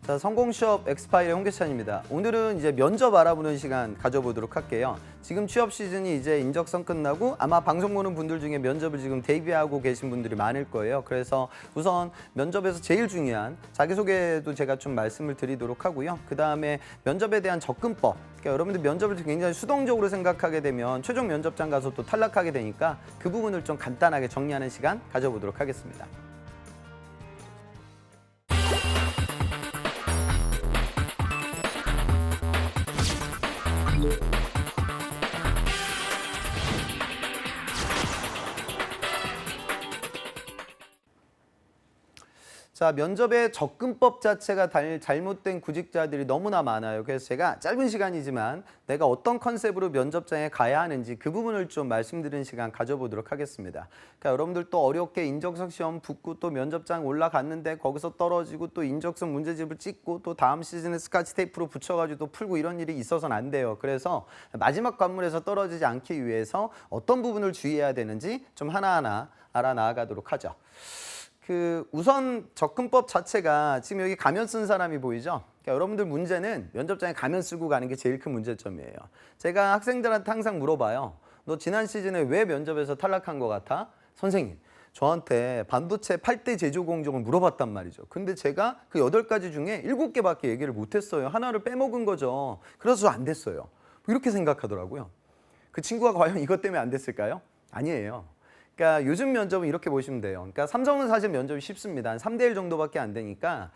자, 성공취업 엑스파일의 홍계찬입니다. 오늘은 이제 면접 알아보는 시간 가져보도록 할게요. 지금 취업 시즌이 이제 인적성 끝나고 아마 방송 보는 분들 중에 면접을 지금 대비하고 계신 분들이 많을 거예요. 그래서 우선 면접에서 제일 중요한 자기소개도 제가 좀 말씀을 드리도록 하고요. 그다음에 면접에 대한 접근법. 그러니까 여러분들 면접을 굉장히 수동적으로 생각하게 되면 최종 면접장 가서 또 탈락하게 되니까 그 부분을 좀 간단하게 정리하는 시간 가져보도록 하겠습니다. 자, 면접의 접근법 자체가 잘못된 구직자들이 너무나 많아요. 그래서 제가 짧은 시간이지만 내가 어떤 컨셉으로 면접장에 가야 하는지 그 부분을 좀 말씀드리는 시간 가져보도록 하겠습니다. 그러니까 여러분들 또 어렵게 인적성 시험 붙고 또 면접장 올라갔는데 거기서 떨어지고 또 인적성 문제집을 찍고 또 다음 시즌에 스카치 테이프로 붙여가지고 또 풀고 이런 일이 있어서는 안 돼요. 그래서 마지막 관문에서 떨어지지 않기 위해서 어떤 부분을 주의해야 되는지 좀 하나하나 알아나가도록 하죠. 우선 접근법 자체가 지금 여기 가면 쓴 사람이 보이죠? 그러니까 여러분들 문제는 면접장에 가면 쓰고 가는 게 제일 큰 문제점이에요. 제가 학생들한테 항상 물어봐요. 너 지난 시즌에 왜 면접에서 탈락한 것 같아? 선생님, 저한테 반도체 8대 제조 공정을 물어봤단 말이죠. 근데 제가 그 8가지 중에 7개밖에 얘기를 못했어요. 하나를 빼먹은 거죠. 그래서 안 됐어요. 이렇게 생각하더라고요. 그 친구가 과연 이것 때문에 안 됐을까요? 아니에요. 그러니까 요즘 면접은 이렇게 보시면 돼요. 그러니까 삼성은 사실 면접이 쉽습니다. 한 3대 1 정도밖에 안 되니까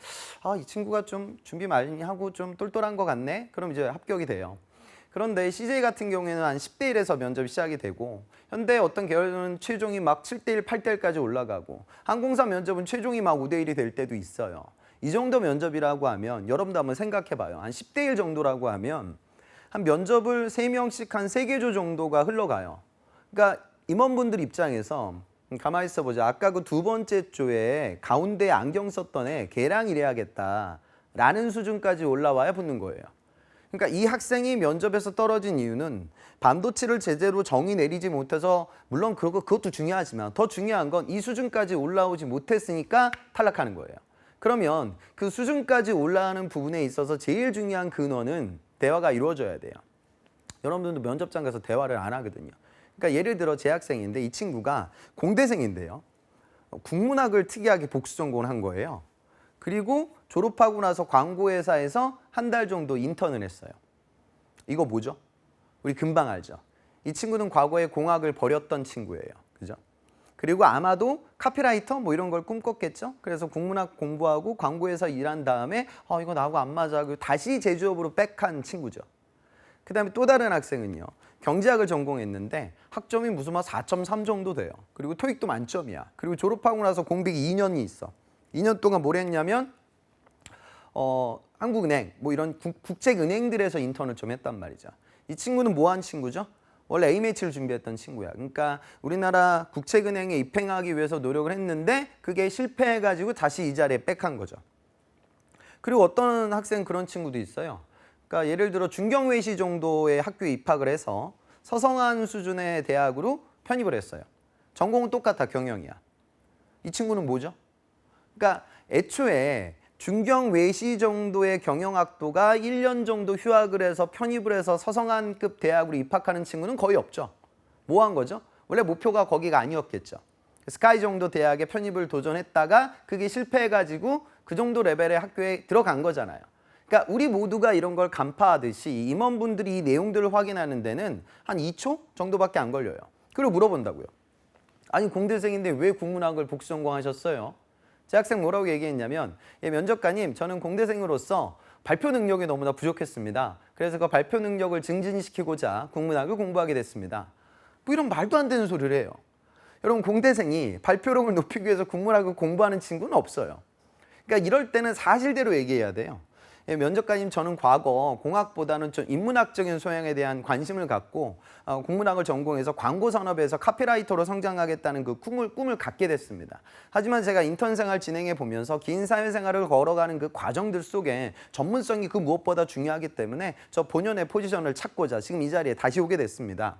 이 친구가 좀 준비 많이 하고 좀 똘똘한 것 같네? 그럼 이제 합격이 돼요. 그런데 CJ 같은 경우에는 한 10대 1에서 면접이 시작이 되고 현대 어떤 계열은 최종이 막 7대 1, 8대 1까지 올라가고 항공사 면접은 최종이 막 5대 1이 될 때도 있어요. 이 정도 면접이라고 하면 여러분도 한번 생각해 봐요. 한 10대 1 정도라고 하면 한 면접을 3명씩 한 3개 조 정도가 흘러가요. 그러니까 임원분들 입장에서 가만히 있어보자. 아까 그 2번째 조에 가운데 안경 썼던 애 걔랑 일해야겠다라는 수준까지 올라와야 붙는 거예요. 그러니까 이 학생이 면접에서 떨어진 이유는 반도체를 제대로 정의 내리지 못해서 물론 그것도 중요하지만 더 중요한 건 이 수준까지 올라오지 못했으니까 탈락하는 거예요. 그러면 그 수준까지 올라가는 부분에 있어서 제일 중요한 근원은 대화가 이루어져야 돼요. 여러분들도 면접장 가서 대화를 안 하거든요. 그러니까 예를 들어 제 학생인데 이 친구가 공대생인데요. 국문학을 특이하게 복수 전공을 한 거예요. 그리고 졸업하고 나서 광고회사에서 한 달 정도 인턴을 했어요. 이거 뭐죠? 우리 금방 알죠? 이 친구는 과거에 공학을 버렸던 친구예요. 그죠? 그리고 아마도 카피라이터 뭐 이런 걸 꿈꿨겠죠? 그래서 국문학 공부하고 광고회사 일한 다음에 이거 나하고 안 맞아. 그리고 다시 제조업으로 백한 친구죠. 그 다음에 또 다른 학생은요. 경제학을 전공했는데 학점이 무슨 4.3 정도 돼요. 그리고 토익도 만점이야. 그리고 졸업하고 나서 공백이 2년이 있어. 2년 동안 뭘 했냐면 한국은행 뭐 이런 국책은행들에서 인턴을 좀 했단 말이죠. 이 친구는 뭐 한 친구죠? 원래 A매치를 준비했던 친구야. 그러니까 우리나라 국책은행에 입행하기 위해서 노력을 했는데 그게 실패해가지고 다시 이 자리에 백한 거죠. 그리고 어떤 학생 그런 친구도 있어요. 그러니까 예를 들어 중경외시 정도의 학교에 입학을 해서 서성한 수준의 대학으로 편입을 했어요. 전공은 똑같아, 경영이야. 이 친구는 뭐죠? 그러니까 애초에 중경외시 정도의 경영학도가 1년 정도 휴학을 해서 편입을 해서 서성한급 대학으로 입학하는 친구는 거의 없죠. 뭐 한 거죠? 원래 목표가 거기가 아니었겠죠. 스카이 정도 대학에 편입을 도전했다가 그게 실패해가지고 그 정도 레벨의 학교에 들어간 거잖아요. 그러니까 우리 모두가 이런 걸 간파하듯이 임원분들이 이 내용들을 확인하는 데는 한 2초 정도밖에 안 걸려요. 그리고 물어본다고요. 아니 공대생인데 왜 국문학을 복수 전공하셨어요? 제 학생 뭐라고 얘기했냐면 면접관님 저는 공대생으로서 발표 능력이 너무나 부족했습니다. 그래서 그 발표 능력을 증진시키고자 국문학을 공부하게 됐습니다. 뭐 이런 말도 안 되는 소리를 해요. 여러분 공대생이 발표력을 높이기 위해서 국문학을 공부하는 친구는 없어요. 그러니까 이럴 때는 사실대로 얘기해야 돼요. 면접관님 저는 과거 공학보다는 좀 인문학적인 소양에 대한 관심을 갖고 국문학을 전공해서 광고산업에서 카피라이터로 성장하겠다는 그 꿈을 갖게 됐습니다. 하지만 제가 인턴 생활 진행해 보면서 긴 사회생활을 걸어가는 그 과정들 속에 전문성이 그 무엇보다 중요하기 때문에 저 본연의 포지션을 찾고자 지금 이 자리에 다시 오게 됐습니다.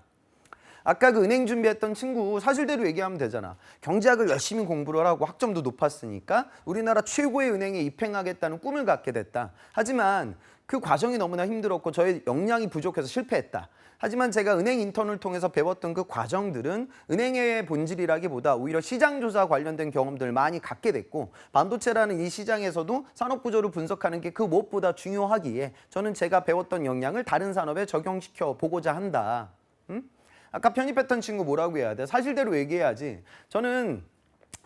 아까 그 은행 준비했던 친구 사실대로 얘기하면 되잖아. 경제학을 열심히 공부를 하고 학점도 높았으니까 우리나라 최고의 은행에 입행하겠다는 꿈을 갖게 됐다. 하지만 그 과정이 너무나 힘들었고 저의 역량이 부족해서 실패했다. 하지만 제가 은행 인턴을 통해서 배웠던 그 과정들은 은행의 본질이라기보다 오히려 시장조사 관련된 경험들을 많이 갖게 됐고 반도체라는 이 시장에서도 산업구조를 분석하는 게 그 무엇보다 중요하기에 저는 제가 배웠던 역량을 다른 산업에 적용시켜 보고자 한다. 아까 편입했던 친구 뭐라고 해야 돼? 사실대로 얘기해야지. 저는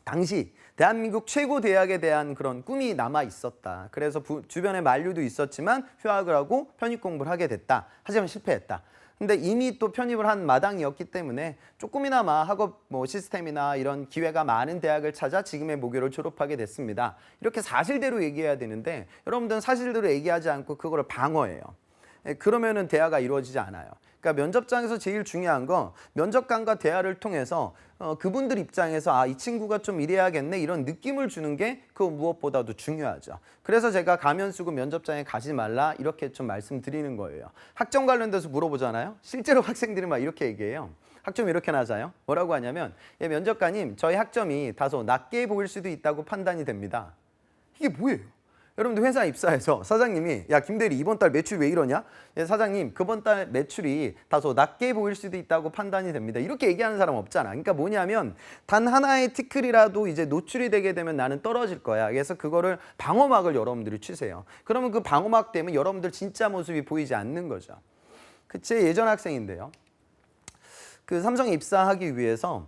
당시 대한민국 최고 대학에 대한 그런 꿈이 남아 있었다. 그래서 주변에 만류도 있었지만 휴학을 하고 편입 공부를 하게 됐다. 하지만 실패했다. 근데 이미 또 편입을 한 마당이었기 때문에 조금이나마 학업 시스템이나 이런 기회가 많은 대학을 찾아 지금의 모교를 졸업하게 됐습니다. 이렇게 사실대로 얘기해야 되는데 여러분들은 사실대로 얘기하지 않고 그거를 방어해요. 그러면은 대화가 이루어지지 않아요. 그러니까 면접장에서 제일 중요한 건 면접관과 대화를 통해서 그분들 입장에서 이 친구가 좀 이래야겠네 이런 느낌을 주는 게 그 무엇보다도 중요하죠. 그래서 제가 가면 쓰고 면접장에 가지 말라 이렇게 좀 말씀드리는 거예요. 학점 관련돼서 물어보잖아요. 실제로 학생들이 막 이렇게 얘기해요. 학점 이렇게 낮아요? 뭐라고 하냐면 면접관님 저희 학점이 다소 낮게 보일 수도 있다고 판단이 됩니다. 이게 뭐예요? 여러분들 회사 입사해서 사장님이 야 김대리 이번 달 매출 왜 이러냐? 사장님 그번 달 매출이 다소 낮게 보일 수도 있다고 판단이 됩니다. 이렇게 얘기하는 사람 없잖아. 그러니까 뭐냐면 단 하나의 티끌이라도 이제 노출이 되게 되면 나는 떨어질 거야. 그래서 그거를 방어막을 여러분들이 치세요. 그러면 그 방어막 때문에 여러분들 진짜 모습이 보이지 않는 거죠. 제 예전 학생인데요. 그 삼성에 입사하기 위해서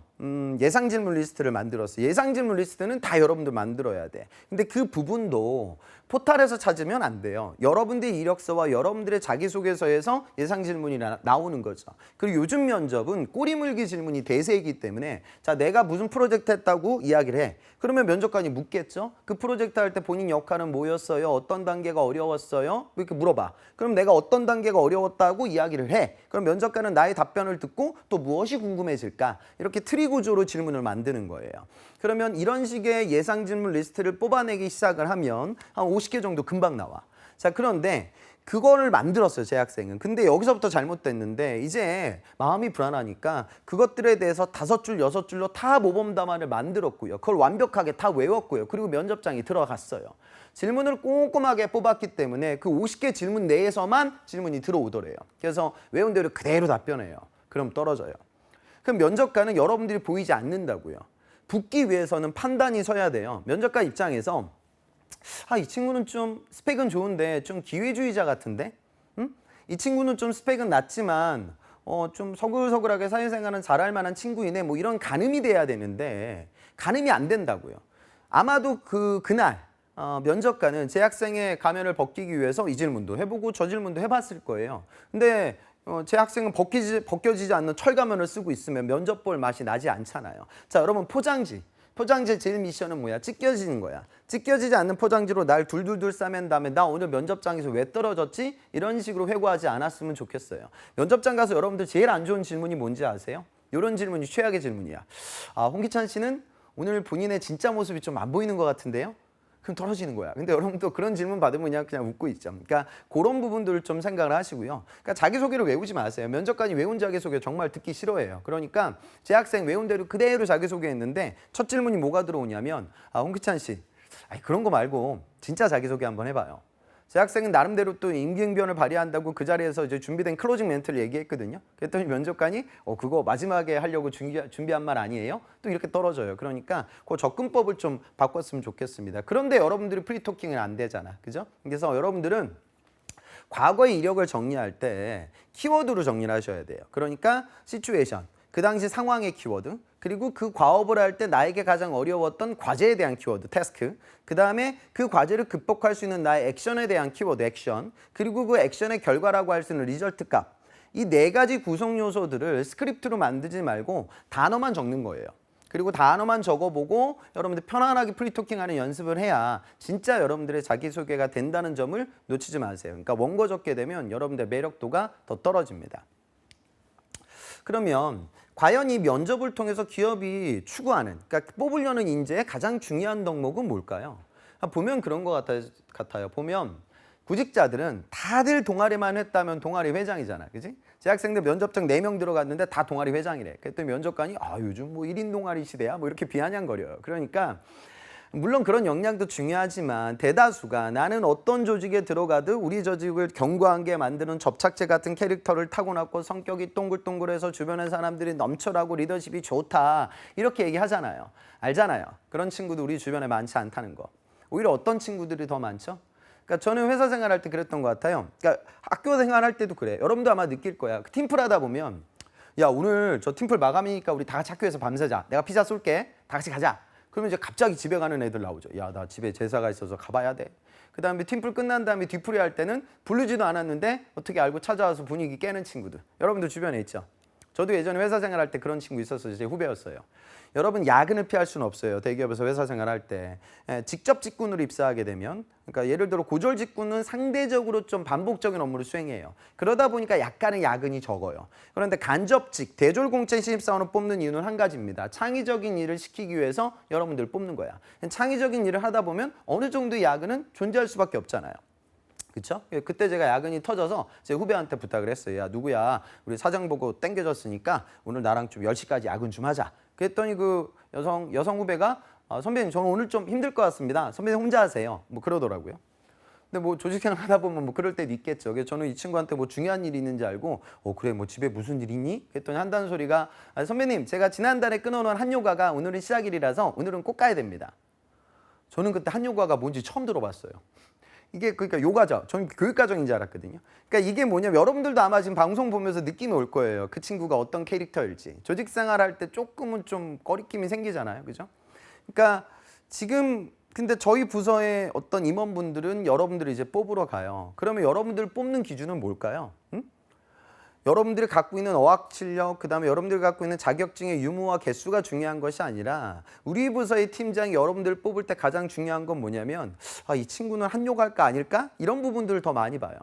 예상 질문 리스트를 만들었어요. 예상 질문 리스트는 다 여러분들 만들어야 돼. 근데 그 부분도 포탈에서 찾으면 안 돼요. 여러분들의 이력서와 여러분들의 자기소개서에서 예상 질문이 나오는 거죠. 그리고 요즘 면접은 꼬리물기 질문이 대세이기 때문에 자 내가 무슨 프로젝트 했다고 이야기를 해. 그러면 면접관이 묻겠죠. 그 프로젝트 할 때 본인 역할은 뭐였어요? 어떤 단계가 어려웠어요? 이렇게 물어봐. 그럼 내가 어떤 단계가 어려웠다고 이야기를 해. 그럼 면접관은 나의 답변을 듣고 또 무엇이 궁금해질까? 이렇게 트리 구조로 질문을 만드는 거예요. 그러면 이런 식의 예상 질문 리스트를 뽑아내기 시작을 하면 한 50개 정도 금방 나와. 자, 그런데 그거를 만들었어요, 제 학생은. 근데 여기서부터 잘못됐는데 이제 마음이 불안하니까 그것들에 대해서 5줄, 6줄로 다 모범 답안을 만들었고요. 그걸 완벽하게 다 외웠고요. 그리고 면접장에 들어갔어요. 질문을 꼼꼼하게 뽑았기 때문에 그 50개 질문 내에서만 질문이 들어오더래요. 그래서 외운 대로 그대로 답변해요. 그럼 떨어져요. 그럼 면접관은 여러분들이 보이지 않는다고요. 붙기 위해서는 판단이 서야 돼요. 면접관 입장에서 이 친구는 좀 스펙은 좋은데 좀 기회주의자 같은데? 응? 이 친구는 좀 스펙은 낮지만 좀 서글서글하게 사회생활은 잘할 만한 친구이네. 뭐 이런 가늠이 돼야 되는데 가늠이 안 된다고요. 아마도 그날 면접관은 제 학생의 가면을 벗기기 위해서 이 질문도 해보고 저 질문도 해봤을 거예요. 근데 제 학생은 벗겨지지 않는 철가면을 쓰고 있으면 면접 볼 맛이 나지 않잖아요. 자, 여러분 포장지의 제일 미션은 뭐야? 찢겨지는 거야. 찢겨지지 않는 포장지로 날 둘둘둘 싸맨 다음에 나 오늘 면접장에서 왜 떨어졌지? 이런 식으로 회고하지 않았으면 좋겠어요. 면접장 가서 여러분들 제일 안 좋은 질문이 뭔지 아세요? 이런 질문이 최악의 질문이야. 홍기찬 씨는 오늘 본인의 진짜 모습이 좀 안 보이는 것 같은데요? 그럼 떨어지는 거야. 근데 여러분도 그런 질문 받으면 그냥 웃고 있죠. 그러니까 그런 부분들을 좀 생각을 하시고요. 그러니까 자기소개를 외우지 마세요. 면접관이 외운 자기소개 정말 듣기 싫어해요. 그러니까 제 학생 외운 대로 그대로 자기소개했는데 첫 질문이 뭐가 들어오냐면 홍기찬 씨, 그런 거 말고 진짜 자기소개 한번 해봐요. 제 학생은 나름대로 또 임기응변을 발휘한다고 그 자리에서 이제 준비된 클로징 멘트를 얘기했거든요. 그랬더니 면접관이 그거 마지막에 하려고 준비한 말 아니에요? 또 이렇게 떨어져요. 그러니까 그 접근법을 좀 바꿨으면 좋겠습니다. 그런데 여러분들이 프리토킹은 안 되잖아. 그죠? 그래서 여러분들은 과거의 이력을 정리할 때 키워드로 정리를 하셔야 돼요. 그러니까 시츄에이션, 그 당시 상황의 키워드, 그리고 그 과업을 할 때 나에게 가장 어려웠던 과제에 대한 키워드, 태스크, 그 다음에 그 과제를 극복할 수 있는 나의 액션에 대한 키워드, 액션, 그리고 그 액션의 결과라고 할 수 있는 리절트 값. 이 4가지 구성 요소들을 스크립트로 만들지 말고 단어만 적는 거예요. 그리고 단어만 적어보고 여러분들 편안하게 프리토킹하는 연습을 해야 진짜 여러분들의 자기소개가 된다는 점을 놓치지 마세요. 그러니까 원고 적게 되면 여러분들의 매력도가 더 떨어집니다. 그러면 과연 이 면접을 통해서 기업이 추구하는, 그러니까 뽑으려는 인재의 가장 중요한 덕목은 뭘까요? 보면 그런 것 같아요. 보면 구직자들은 다들 동아리만 했다면 동아리 회장이잖아. 그지? 재학생들 면접장 4명 들어갔는데 다 동아리 회장이래. 그랬더니 면접관이 요즘 뭐 1인 동아리 시대야? 뭐 이렇게 비아냥거려요. 그러니까 물론 그런 역량도 중요하지만 대다수가 나는 어떤 조직에 들어가도 우리 조직을 견고하게 만드는 접착제 같은 캐릭터를 타고났고 성격이 동글동글해서 주변의 사람들이 넘쳐나고 리더십이 좋다. 이렇게 얘기하잖아요. 알잖아요. 그런 친구도 우리 주변에 많지 않다는 거. 오히려 어떤 친구들이 더 많죠? 그러니까 저는 회사 생활할 때 그랬던 것 같아요. 그러니까 학교 생활할 때도 그래. 여러분도 아마 느낄 거야. 팀플 하다 보면 야 오늘 저 팀플 마감이니까 우리 다 같이 학교에서 밤새자. 내가 피자 쏠게. 다 같이 가자. 그러면 이제 갑자기 집에 가는 애들 나오죠. 야, 나 집에 제사가 있어서 가봐야 돼. 그 다음에 팀플 끝난 다음에 뒤풀이 할 때는 부르지도 않았는데 어떻게 알고 찾아와서 분위기 깨는 친구들. 여러분들 주변에 있죠. 저도 예전에 회사 생활할 때 그런 친구 있었어요. 제 후배였어요. 여러분 야근을 피할 수는 없어요. 대기업에서 회사 생활할 때. 직접 직군으로 입사하게 되면 그러니까 예를 들어 고졸 직군은 상대적으로 좀 반복적인 업무를 수행해요. 그러다 보니까 약간의 야근이 적어요. 그런데 간접직, 대졸 공채 신입사원을 뽑는 이유는 한 가지입니다. 창의적인 일을 시키기 위해서 여러분들 뽑는 거야. 창의적인 일을 하다 보면 어느 정도의 야근은 존재할 수밖에 없잖아요. 그렇죠? 그때 제가 야근이 터져서 제 후배한테 부탁을 했어요. 야 누구야 우리 사장 보고 땡겨졌으니까 오늘 나랑 좀 10시까지 야근 좀 하자. 그랬더니 그 여성 후배가 선배님 저는 오늘 좀 힘들 것 같습니다. 선배님 혼자 하세요. 뭐 그러더라고요. 근데 뭐 조직생활 하다 보면 뭐 그럴 때도 있겠죠. 그래서 저는 이 친구한테 뭐 중요한 일이 있는지 알고 그래 뭐 집에 무슨 일 있니? 그랬더니 한다는 소리가 선배님 제가 지난달에 끊어놓은 한요가가 오늘은 시작일이라서 오늘은 꼭 가야 됩니다. 저는 그때 한요가가 뭔지 처음 들어봤어요. 이게 그러니까 요가죠. 저는 교육과정인 줄 알았거든요. 그러니까 이게 뭐냐면 여러분들도 아마 지금 방송 보면서 느낌이 올 거예요. 그 친구가 어떤 캐릭터일지. 조직생활 할 때 조금은 좀 꺼리낌이 생기잖아요. 그죠? 그러니까 지금 근데 저희 부서의 어떤 임원분들은 여러분들이 이제 뽑으러 가요. 그러면 여러분들 뽑는 기준은 뭘까요? 응? 여러분들이 갖고 있는 어학 실력, 그다음에 여러분들이 갖고 있는 자격증의 유무와 개수가 중요한 것이 아니라 우리 부서의 팀장이 여러분들 뽑을 때 가장 중요한 건 뭐냐면 이 친구는 한요갈까 아닐까? 이런 부분들을 더 많이 봐요.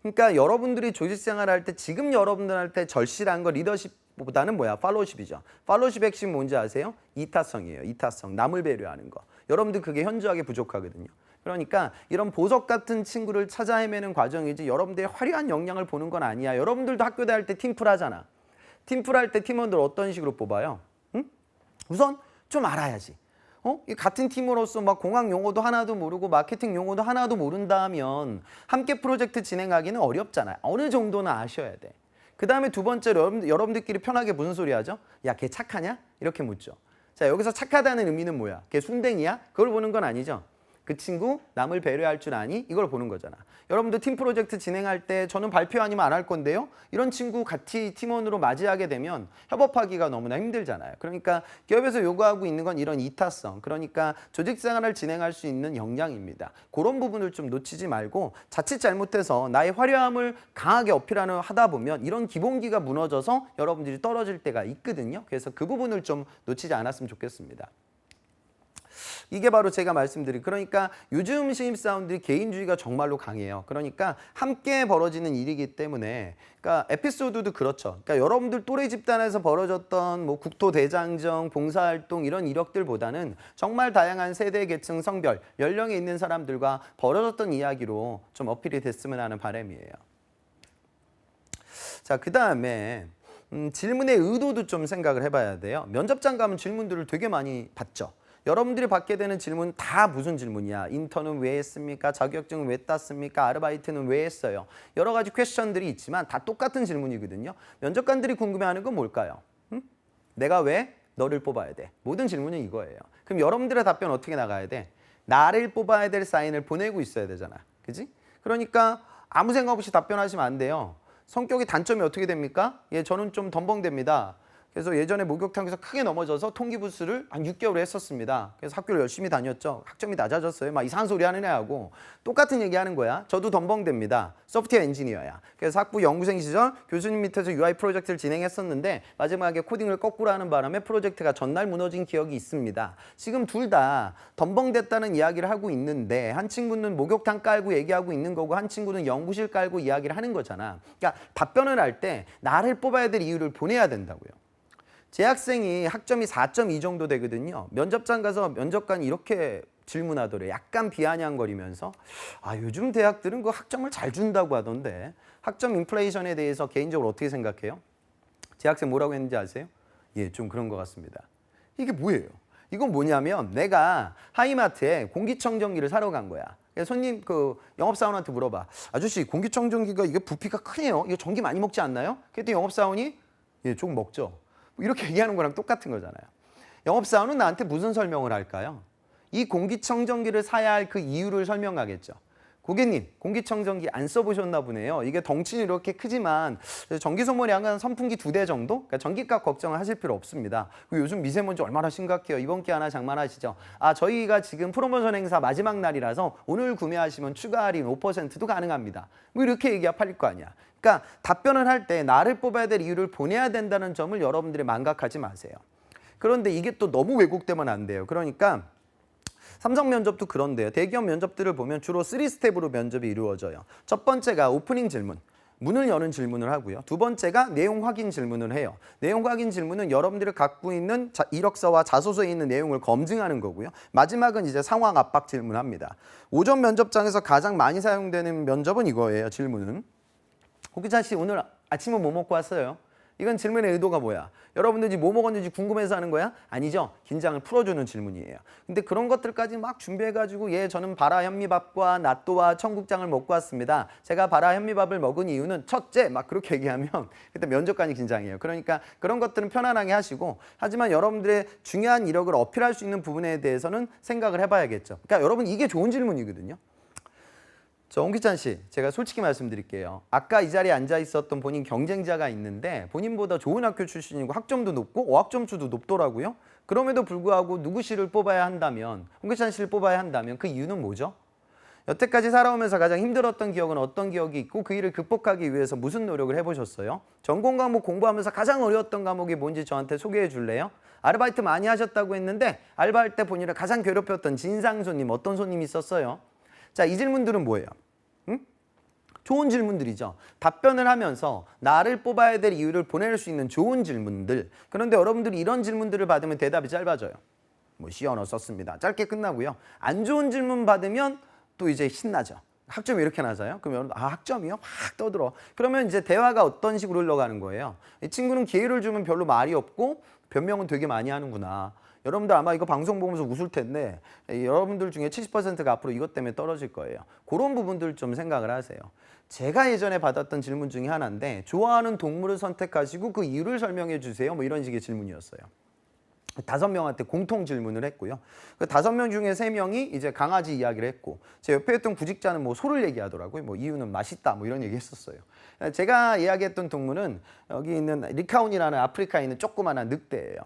그러니까 여러분들이 조직생활 할 때 지금 여러분들한테 절실한 거 리더십보다는 뭐야? 팔로우십이죠. 팔로우십의 핵심 뭔지 아세요? 이타성이에요. 이타성. 남을 배려하는 거. 여러분들 그게 현저하게 부족하거든요. 그러니까 이런 보석 같은 친구를 찾아 헤매는 과정이지 여러분들의 화려한 역량을 보는 건 아니야. 여러분들도 학교 다닐 때 팀플 하잖아. 팀플 할 때 팀원들 어떤 식으로 뽑아요? 응? 우선 좀 알아야지. 이 같은 팀으로서 막 공학 용어도 하나도 모르고 마케팅 용어도 하나도 모른다면 함께 프로젝트 진행하기는 어렵잖아요. 어느 정도는 아셔야 돼. 그 다음에 두 번째로 여러분들끼리 편하게 무슨 소리 하죠? 야, 걔 착하냐? 이렇게 묻죠. 자, 여기서 착하다는 의미는 뭐야? 걔 순댕이야? 그걸 보는 건 아니죠. 그 친구 남을 배려할 줄 아니? 이걸 보는 거잖아. 여러분들 팀 프로젝트 진행할 때 저는 발표 아니면 안 할 건데요. 이런 친구 같이 팀원으로 맞이하게 되면 협업하기가 너무나 힘들잖아요. 그러니까 기업에서 요구하고 있는 건 이런 이타성. 그러니까 조직 생활을 진행할 수 있는 역량입니다. 그런 부분을 좀 놓치지 말고 자칫 잘못해서 나의 화려함을 강하게 어필하는 하다 보면 이런 기본기가 무너져서 여러분들이 떨어질 때가 있거든요. 그래서 그 부분을 좀 놓치지 않았으면 좋겠습니다. 이게 바로 제가 말씀드린 그러니까 요즘 신입사원들이 개인주의가 정말로 강해요. 그러니까 함께 벌어지는 일이기 때문에 그러니까 에피소드도 그렇죠. 그러니까 여러분들 또래 집단에서 벌어졌던 뭐 국토대장정, 봉사활동 이런 이력들보다는 정말 다양한 세대, 계층, 성별, 연령에 있는 사람들과 벌어졌던 이야기로 좀 어필이 됐으면 하는 바람이에요. 자, 그 다음에 질문의 의도도 좀 생각을 해봐야 돼요. 면접장 가면 질문들을 되게 많이 받죠. 여러분들이 받게 되는 질문 다 무슨 질문이야? 인턴은 왜 했습니까? 자격증은 왜 땄습니까? 아르바이트는 왜 했어요? 여러 가지 퀘스천들이 있지만 다 똑같은 질문이거든요. 면접관들이 궁금해하는 건 뭘까요? 내가 왜 너를 뽑아야 돼? 모든 질문은 이거예요. 그럼 여러분들의 답변 어떻게 나가야 돼? 나를 뽑아야 될 사인을 보내고 있어야 되잖아. 그지? 그러니까 아무 생각 없이 답변하시면 안 돼요. 성격의 단점이 어떻게 됩니까? 저는 좀 덤벙됩니다. 그래서 예전에 목욕탕에서 크게 넘어져서 통기부스를 한 6개월 했었습니다. 그래서 학교를 열심히 다녔죠. 학점이 낮아졌어요. 막 이상한 소리 하는 애하고 똑같은 얘기 하는 거야. 저도 덤벙됩니다. 소프트웨어 엔지니어야. 그래서 학부 연구생 시절 교수님 밑에서 UI 프로젝트를 진행했었는데 마지막에 코딩을 거꾸로 하는 바람에 프로젝트가 전날 무너진 기억이 있습니다. 지금 둘 다 덤벙됐다는 이야기를 하고 있는데 한 친구는 목욕탕 깔고 얘기하고 있는 거고 한 친구는 연구실 깔고 이야기를 하는 거잖아. 그러니까 답변을 할 때 나를 뽑아야 될 이유를 보내야 된다고요. 재학생이 학점이 4.2 정도 되거든요. 면접장 가서 면접관이 이렇게 질문하더래요. 약간 비아냥거리면서 요즘 대학들은 그 학점을 잘 준다고 하던데 학점 인플레이션에 대해서 개인적으로 어떻게 생각해요? 제 학생 뭐라고 했는지 아세요? 예, 좀 그런 것 같습니다. 이게 뭐예요? 이건 뭐냐면 내가 하이마트에 공기청정기를 사러 간 거야. 손님 그 영업사원한테 물어봐. 아저씨 공기청정기가 이게 부피가 크네요. 이거 전기 많이 먹지 않나요? 그랬더니 영업사원이 예, 조금 먹죠. 이렇게 얘기하는 거랑 똑같은 거잖아요. 영업사원은 나한테 무슨 설명을 할까요? 이 공기청정기를 사야 할 그 이유를 설명하겠죠. 고객님, 공기청정기 안 써보셨나 보네요. 이게 덩치는 이렇게 크지만 전기 소모량은 선풍기 2대 정도? 그러니까 전기값 걱정을 하실 필요 없습니다. 요즘 미세먼지 얼마나 심각해요. 이번 기회 하나 장만하시죠. 저희가 지금 프로모션 행사 마지막 날이라서 오늘 구매하시면 추가 할인 5%도 가능합니다. 이렇게 얘기가 팔릴 거 아니야. 그러니까 답변을 할 때 나를 뽑아야 될 이유를 보내야 된다는 점을 여러분들이 망각하지 마세요. 그런데 이게 또 너무 왜곡되면 안 돼요. 그러니까 삼성 면접도 그런데요. 대기업 면접들을 보면 주로 3스텝으로 면접이 이루어져요. 첫 번째가 오프닝 질문, 문을 여는 질문을 하고요. 두 번째가 내용 확인 질문을 해요. 내용 확인 질문은 여러분들이 갖고 있는 이력서와 자소서에 있는 내용을 검증하는 거고요. 마지막은 이제 상황 압박 질문합니다. 오전 면접장에서 가장 많이 사용되는 면접은 이거예요. 질문은. 고기자 씨 오늘 아침은 뭐 먹고 왔어요? 이건 질문의 의도가 뭐야? 여러분들이 뭐 먹었는지 궁금해서 하는 거야? 아니죠. 긴장을 풀어주는 질문이에요. 근데 그런 것들까지 막 준비해가지고 예, 저는 바라 현미밥과 낫또와 청국장을 먹고 왔습니다. 제가 바라 현미밥을 먹은 이유는 첫째, 막 그렇게 얘기하면 그때 면접관이 긴장해요. 그러니까 그런 것들은 편안하게 하시고 하지만 여러분들의 중요한 이력을 어필할 수 있는 부분에 대해서는 생각을 해봐야겠죠. 그러니까 여러분 이게 좋은 질문이거든요. 홍기찬 씨, 제가 솔직히 말씀드릴게요. 아까 이 자리에 앉아 있었던 본인 경쟁자가 있는데 본인보다 좋은 학교 출신이고 학점도 높고 어학점수도 높더라고요. 그럼에도 불구하고 누구 씨를 뽑아야 한다면, 홍기찬 씨를 뽑아야 한다면 그 이유는 뭐죠? 여태까지 살아오면서 가장 힘들었던 기억은 어떤 기억이 있고 그 일을 극복하기 위해서 무슨 노력을 해보셨어요? 전공 과목 공부하면서 가장 어려웠던 과목이 뭔지 저한테 소개해 줄래요? 아르바이트 많이 하셨다고 했는데 알바할 때 본인을 가장 괴롭혔던 진상 손님, 어떤 손님이 있었어요? 자, 이 질문들은 뭐예요? 좋은 질문들이죠. 답변을 하면서 나를 뽑아야 될 이유를 보낼 수 있는 좋은 질문들. 그런데 여러분들이 이런 질문들을 받으면 대답이 짧아져요. 뭐 C 언어 썼습니다. 짧게 끝나고요. 안 좋은 질문 받으면 또 이제 신나죠. 학점이 이렇게 낮아요? 그럼 여러분 학점이요? 막 떠들어. 그러면 이제 대화가 어떤 식으로 흘러가는 거예요? 이 친구는 기회를 주면 별로 말이 없고 변명은 되게 많이 하는구나. 여러분들 아마 이거 방송 보면서 웃을 텐데 여러분들 중에 70%가 앞으로 이것 때문에 떨어질 거예요. 그런 부분들 좀 생각을 하세요. 제가 예전에 받았던 질문 중에 하나인데 좋아하는 동물을 선택하시고 그 이유를 설명해 주세요. 뭐 이런 식의 질문이었어요. 5명한테 공통 질문을 했고요. 그 5명 중에 3명이 이제 강아지 이야기를 했고 제 옆에 있던 구직자는 뭐 소를 얘기하더라고요. 뭐 이유는 맛있다 뭐 이런 얘기 했었어요. 제가 이야기했던 동물은 여기 있는 리카온이라는 아프리카에 있는 조그마한 늑대예요.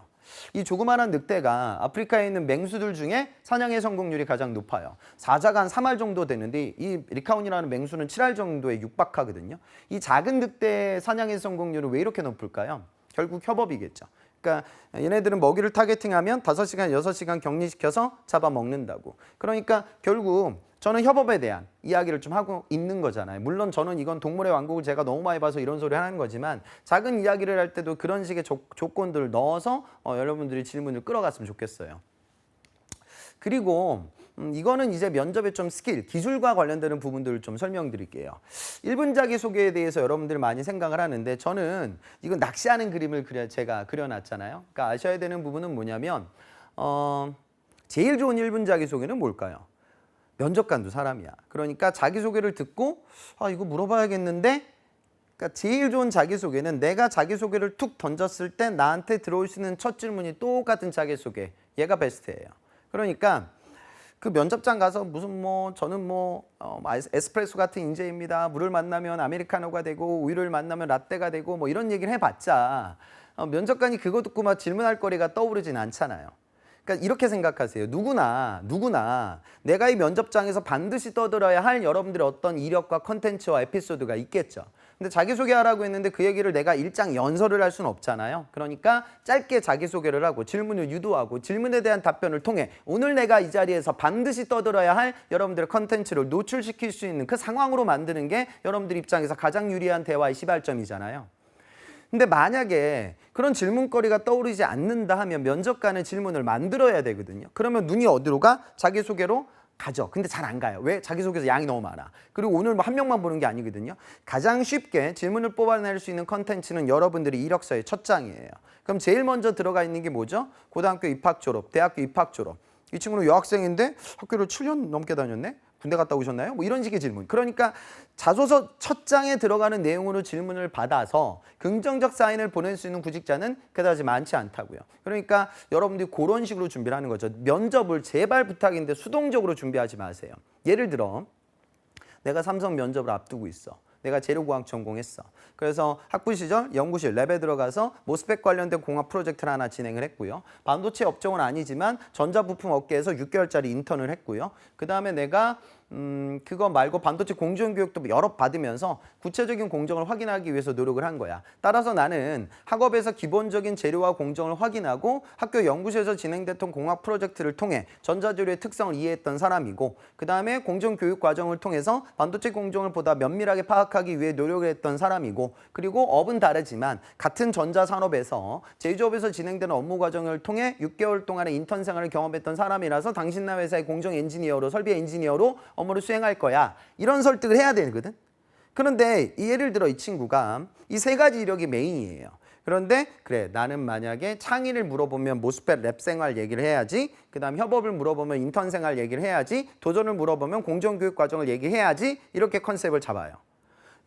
이 조그마한 늑대가 아프리카에 있는 맹수들 중에 사냥의 성공률이 가장 높아요. 사자가 한 3알 정도 되는데 이 리카온이라는 맹수는 7알 정도에 육박하거든요. 이 작은 늑대의 사냥의 성공률은 왜 이렇게 높을까요? 결국 협업이겠죠. 그러니까 얘네들은 먹이를 타겟팅하면 5시간, 6시간 격리시켜서 잡아먹는다고. 그러니까 결국 저는 협업에 대한 이야기를 좀 하고 있는 거잖아요. 물론 저는 이건 동물의 왕국을 제가 너무 많이 봐서 이런 소리 하는 거지만 작은 이야기를 할 때도 그런 식의 조건들을 넣어서 여러분들이 질문을 끌어갔으면 좋겠어요. 그리고 이거는 이제 면접의 좀 스킬, 기술과 관련되는 부분들을 좀 설명드릴게요. 1분 자기소개에 대해서 여러분들이 많이 생각을 하는데 저는 이건 낚시하는 그림을 제가 그려놨잖아요. 그러니까 아셔야 되는 부분은 뭐냐면 제일 좋은 1분 자기소개는 뭘까요? 면접관도 사람이야. 그러니까 자기소개를 듣고 이거 물어봐야겠는데 그러니까 제일 좋은 자기소개는 내가 자기소개를 툭 던졌을 때 나한테 들어올 수 있는 첫 질문이 똑같은 자기소개. 얘가 베스트예요. 그러니까 그 면접장 가서 무슨 저는 에스프레소 같은 인재입니다. 물을 만나면 아메리카노가 되고 우유를 만나면 라떼가 되고 뭐 이런 얘기를 해봤자 면접관이 그거 듣고 막 질문할 거리가 떠오르진 않잖아요. 그러니까 이렇게 생각하세요. 누구나 내가 이 면접장에서 반드시 떠들어야 할 여러분들의 어떤 이력과 컨텐츠와 에피소드가 있겠죠. 근데 자기소개하라고 했는데 그 얘기를 내가 일장 연설을 할 수는 없잖아요. 그러니까 짧게 자기소개를 하고 질문을 유도하고 질문에 대한 답변을 통해 오늘 내가 이 자리에서 반드시 떠들어야 할 여러분들의 컨텐츠를 노출시킬 수 있는 그 상황으로 만드는 게 여러분들 입장에서 가장 유리한 대화의 시발점이잖아요. 근데 만약에 그런 질문거리가 떠오르지 않는다 하면 면접관은 질문을 만들어야 되거든요. 그러면 눈이 어디로 가? 자기소개로 가죠. 근데 잘 안 가요. 왜? 자기소개서 양이 너무 많아. 그리고 오늘 뭐 한 명만 보는 게 아니거든요. 가장 쉽게 질문을 뽑아낼 수 있는 컨텐츠는 여러분들이 이력서의 첫 장이에요. 그럼 제일 먼저 들어가 있는 게 뭐죠? 고등학교 입학 졸업, 대학교 입학 졸업. 이 친구는 여학생인데 학교를 7년 넘게 다녔네? 군대 갔다 오셨나요? 뭐 이런 식의 질문. 그러니까 자소서 첫 장에 들어가는 내용으로 질문을 받아서 긍정적 사인을 보낼 수 있는 구직자는 그다지 많지 않다고요. 그러니까 여러분들이 그런 식으로 준비를 하는 거죠. 면접을 제발 부탁인데 수동적으로 준비하지 마세요. 예를 들어 내가 삼성 면접을 앞두고 있어. 내가 재료공학 전공했어. 그래서 학부 시절 연구실 랩에 들어가서 모스펙 관련된 공학 프로젝트를 하나 진행을 했고요. 반도체 업종은 아니지만 전자부품 업계에서 6개월짜리 인턴을 했고요. 그 다음에 내가 그거 말고 반도체 공정교육도 여러 받으면서 구체적인 공정을 확인하기 위해서 노력을 한 거야. 따라서 나는 학업에서 기본적인 재료와 공정을 확인하고 학교 연구실에서 진행됐던 공학 프로젝트를 통해 전자재료의 특성을 이해했던 사람이고, 그 다음에 공정교육 과정을 통해서 반도체 공정을 보다 면밀하게 파악하기 위해 노력을 했던 사람이고, 그리고 업은 다르지만 같은 전자산업에서 제조업에서 진행되는 업무 과정을 통해 6개월 동안의 인턴 생활을 경험했던 사람이라서 당신 나 회사의 공정 엔지니어로, 설비 엔지니어로 업무를 수행할 거야. 이런 설득을 해야 되거든. 그런데 예를 들어 이 친구가 이 세 가지 이력이 메인이에요. 그런데 그래, 나는 만약에 창의를 물어보면 모스펫 랩 생활 얘기를 해야지, 그 다음 협업을 물어보면 인턴 생활 얘기를 해야지, 도전을 물어보면 공정교육 과정을 얘기해야지, 이렇게 컨셉을 잡아요.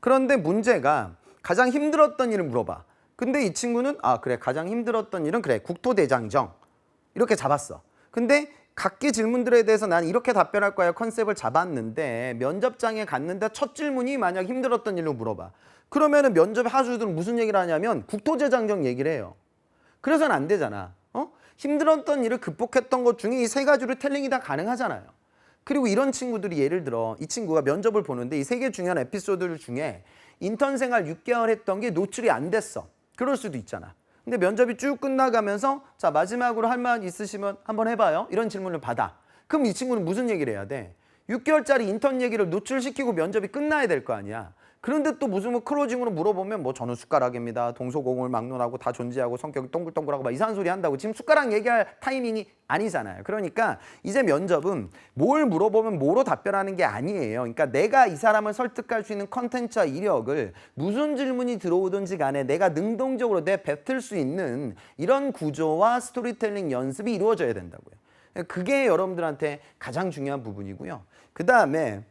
그런데 문제가 가장 힘들었던 일을 물어봐. 근데 이 친구는 그래, 가장 힘들었던 일은 그래, 국토대장정, 이렇게 잡았어. 근데 각기 질문들에 대해서 난 이렇게 답변할 거야 컨셉을 잡았는데, 면접장에 갔는데 첫 질문이 만약 힘들었던 일로 물어봐. 그러면은 면접 하수들은 무슨 얘기를 하냐면 국토대장정 얘기를 해요. 그래서는 안 되잖아. 힘들었던 일을 극복했던 것 중에 이 세 가지로 텔링이 다 가능하잖아요. 그리고 이런 친구들이 예를 들어 이 친구가 면접을 보는데 이 세 개 중요한 에피소드 중에 인턴 생활 6개월 했던 게 노출이 안 됐어. 그럴 수도 있잖아. 근데 면접이 쭉 끝나가면서 자, 마지막으로 할 말 있으시면 한번 해봐요. 이런 질문을 받아. 그럼 이 친구는 무슨 얘기를 해야 돼? 6개월짜리 인턴 얘기를 노출시키고 면접이 끝나야 될 거 아니야. 그런데 또 무슨 뭐 클로징으로 물어보면 뭐 저는 숟가락입니다. 동서고금을 막론하고 다 존재하고 성격이 동글동글하고 막 이상한 소리 한다고. 지금 숟가락 얘기할 타이밍이 아니잖아요. 그러니까 이제 면접은 뭘 물어보면 뭐로 답변하는 게 아니에요. 그러니까 내가 이 사람을 설득할 수 있는 컨텐츠와 이력을 무슨 질문이 들어오든지 간에 내가 능동적으로 내뱉을 수 있는 이런 구조와 스토리텔링 연습이 이루어져야 된다고요. 그게 여러분들한테 가장 중요한 부분이고요. 그 다음에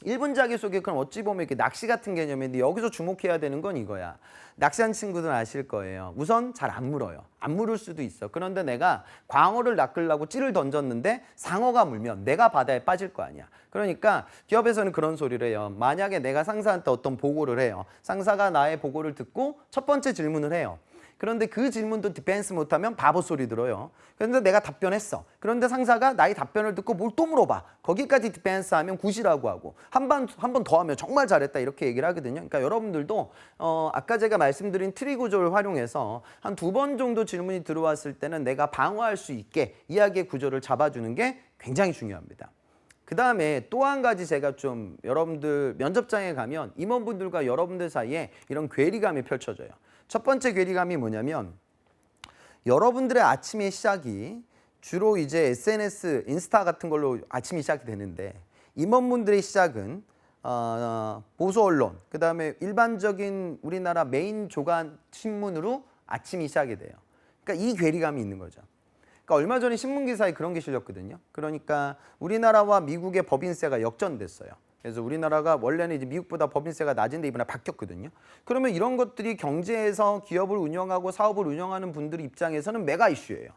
1분 자기소개, 그럼 어찌 보면 이렇게 낚시 같은 개념인데 여기서 주목해야 되는 건 이거야. 낚시한 친구들은 아실 거예요. 우선 잘 안 물어요. 안 물을 수도 있어. 그런데 내가 광어를 낚으려고 찌를 던졌는데 상어가 물면 내가 바다에 빠질 거 아니야. 그러니까 기업에서는 그런 소리를 해요. 만약에 내가 상사한테 어떤 보고를 해요. 상사가 나의 보고를 듣고 첫 번째 질문을 해요. 그런데 그 질문도 디펜스 못하면 바보 소리 들어요. 그런데 내가 답변했어. 그런데 상사가 나의 답변을 듣고 뭘 또 물어봐. 거기까지 디펜스 하면 굿이라고 하고 한 번 더 하면 정말 잘했다 이렇게 얘기를 하거든요. 그러니까 여러분들도 아까 제가 말씀드린 트리 구조를 활용해서 한 2번 정도 질문이 들어왔을 때는 내가 방어할 수 있게 이야기의 구조를 잡아주는 게 굉장히 중요합니다. 그 다음에 또 한 가지 제가 좀 여러분들 면접장에 가면 임원분들과 여러분들 사이에 이런 괴리감이 펼쳐져요. 첫 번째 괴리감이 뭐냐면 여러분들의 아침의 시작이 주로 이제 SNS, 인스타 같은 걸로 아침이 시작이 되는데 임원분들의 시작은 보수 언론, 그 다음에 일반적인 우리나라 메인 조간 신문으로 아침이 시작이 돼요. 그러니까 이 괴리감이 있는 거죠. 그러니까 얼마 전에 신문 기사에 그런 게 실렸거든요. 그러니까 우리나라와 미국의 법인세가 역전됐어요. 그래서 우리나라가 원래는 이제 미국보다 법인세가 낮은데 이번에 바뀌었거든요. 그러면 이런 것들이 경제에서 기업을 운영하고 사업을 운영하는 분들 입장에서는 메가 이슈예요.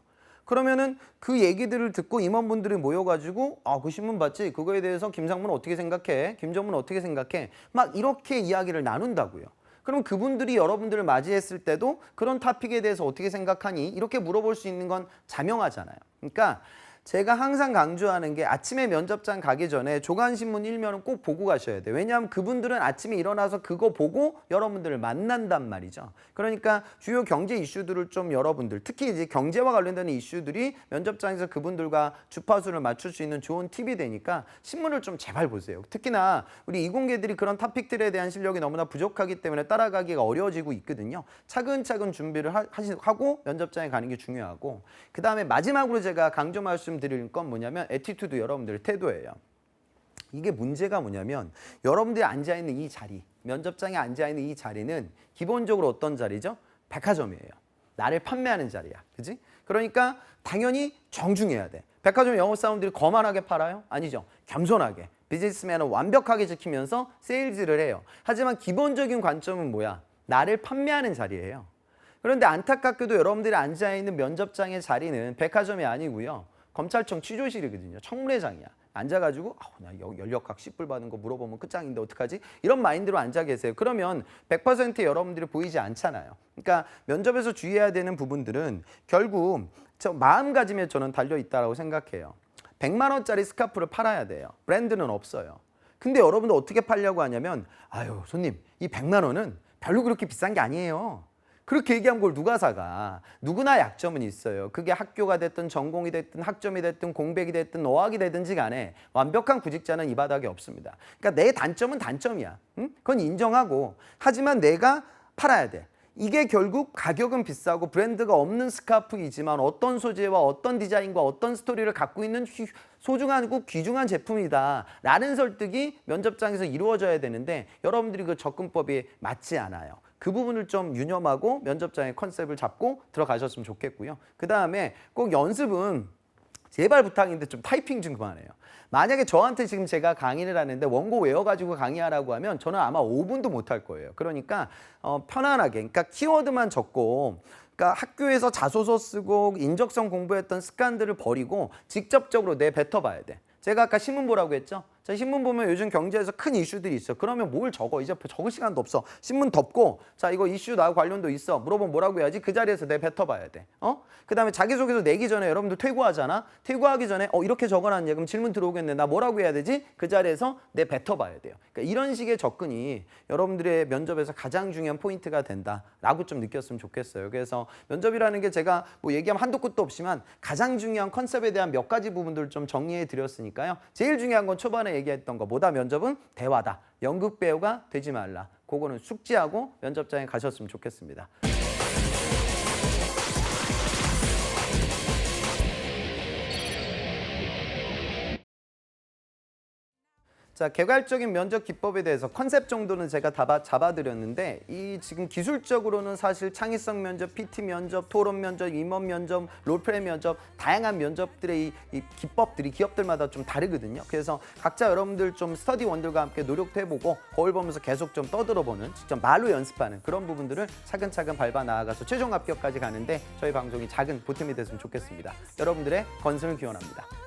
그러면은 그 얘기들을 듣고 임원분들이 모여가지고 그 신문 봤지? 그거에 대해서 김상문 어떻게 생각해? 김정문 어떻게 생각해? 막 이렇게 이야기를 나눈다고요. 그럼 그분들이 여러분들을 맞이했을 때도 그런 토픽에 대해서 어떻게 생각하니? 이렇게 물어볼 수 있는 건 자명하잖아요. 그러니까 제가 항상 강조하는 게 아침에 면접장 가기 전에 조간신문 1면은 꼭 보고 가셔야 돼요. 왜냐하면 그분들은 아침에 일어나서 그거 보고 여러분들을 만난단 말이죠. 그러니까 주요 경제 이슈들을 좀 여러분들, 특히 이제 경제와 관련되는 이슈들이 면접장에서 그분들과 주파수를 맞출 수 있는 좋은 팁이 되니까 신문을 좀 제발 보세요. 특히나 우리 이공계들이 그런 토픽들에 대한 실력이 너무나 부족하기 때문에 따라가기가 어려워지고 있거든요. 차근차근 준비를 하고 면접장에 가는 게 중요하고, 그 다음에 마지막으로 제가 강조 말씀드릴 건 뭐냐면 애티튜드, 여러분들의 태도예요. 이게 문제가 뭐냐면 여러분들이 앉아있는 이 자리, 면접장에 앉아있는 이 자리는 기본적으로 어떤 자리죠? 백화점이에요. 나를 판매하는 자리야. 그지? 그러니까 당연히 정중해야 돼. 백화점 영업사원들이 거만하게 팔아요? 아니죠. 겸손하게. 비즈니스맨은 완벽하게 지키면서 세일즈를 해요. 하지만 기본적인 관점은 뭐야? 나를 판매하는 자리예요. 그런데 안타깝게도 여러분들이 앉아있는 면접장의 자리는 백화점이 아니고요. 검찰청 취조실이거든요. 청문회장이야. 앉아가지고 나 연력학 10불 받은 거 물어보면 끝장인데 어떡하지? 이런 마인드로 앉아 계세요. 그러면 100% 여러분들이 보이지 않잖아요. 그러니까 면접에서 주의해야 되는 부분들은 결국 저 마음가짐에 저는 달려있다고 생각해요. 100만 원짜리 스카프를 팔아야 돼요. 브랜드는 없어요. 근데 여러분들 어떻게 팔려고 하냐면 아유 손님 이 100만 원은 별로 그렇게 비싼 게 아니에요. 그렇게 얘기한 걸 누가 사가? 누구나 약점은 있어요. 그게 학교가 됐든 전공이 됐든 학점이 됐든 공백이 됐든 어학이 되든지 간에 완벽한 구직자는 이 바닥에 없습니다. 그러니까 내 단점은 단점이야. 응? 그건 인정하고, 하지만 내가 팔아야 돼. 이게 결국 가격은 비싸고 브랜드가 없는 스카프이지만 어떤 소재와 어떤 디자인과 어떤 스토리를 갖고 있는 소중하고 귀중한 제품이다 라는 설득이 면접장에서 이루어져야 되는데 여러분들이 그 접근법이 맞지 않아요. 그 부분을 좀 유념하고 면접장의 컨셉을 잡고 들어가셨으면 좋겠고요. 그 다음에 꼭 연습은 제발 부탁인데 좀 타이핑 좀 그만해요. 만약에 저한테 지금 제가 강의를 하는데 원고 외워가지고 강의하라고 하면 저는 아마 5분도 못 할 거예요. 그러니까 편안하게, 그러니까 키워드만 적고, 그러니까 학교에서 자소서 쓰고 인적성 공부했던 습관들을 버리고 직접적으로 내뱉어봐야 돼. 제가 아까 신문 보라고 했죠? 자, 신문 보면 요즘 경제에서 큰 이슈들이 있어. 그러면 뭘 적어? 이제 적을 시간도 없어. 신문 덮고, 자, 이거 이슈 나하고 관련도 있어. 물어보면 뭐라고 해야지? 그 자리에서 내뱉어봐야 돼. 그 다음에 자기소개서 내기 전에 여러분들 퇴고하잖아? 퇴고하기 전에 이렇게 적어놨냐? 그럼 질문 들어오겠네. 나 뭐라고 해야 되지? 그 자리에서 내뱉어봐야 돼요. 그러니까 이런 식의 접근이 여러분들의 면접에서 가장 중요한 포인트가 된다라고 좀 느꼈으면 좋겠어요. 그래서 면접이라는 게 제가 뭐 얘기하면 한도 끝도 없지만 가장 중요한 컨셉에 대한 몇 가지 부분들을 좀 정리해 드렸으니까요. 제일 중요한 건 초반에 얘기했던 거, 뭐다 면접은 대화다. 연극 배우가 되지 말라. 그거는 숙지하고 면접장에 가셨으면 좋겠습니다. 자, 개괄적인 면접 기법에 대해서 컨셉 정도는 제가 다 잡아드렸는데, 이 지금 기술적으로는 사실 창의성 면접, PT 면접, 토론 면접, 임원 면접, 롤플레이 면접, 다양한 면접들의 이 기법들이 기업들마다 좀 다르거든요. 그래서 각자 여러분들 좀 스터디원들과 함께 노력도 해보고 거울 보면서 계속 좀 떠들어보는, 직접 말로 연습하는 그런 부분들을 차근차근 밟아 나아가서 최종 합격까지 가는데 저희 방송이 작은 보탬이 됐으면 좋겠습니다. 여러분들의 건승을 기원합니다.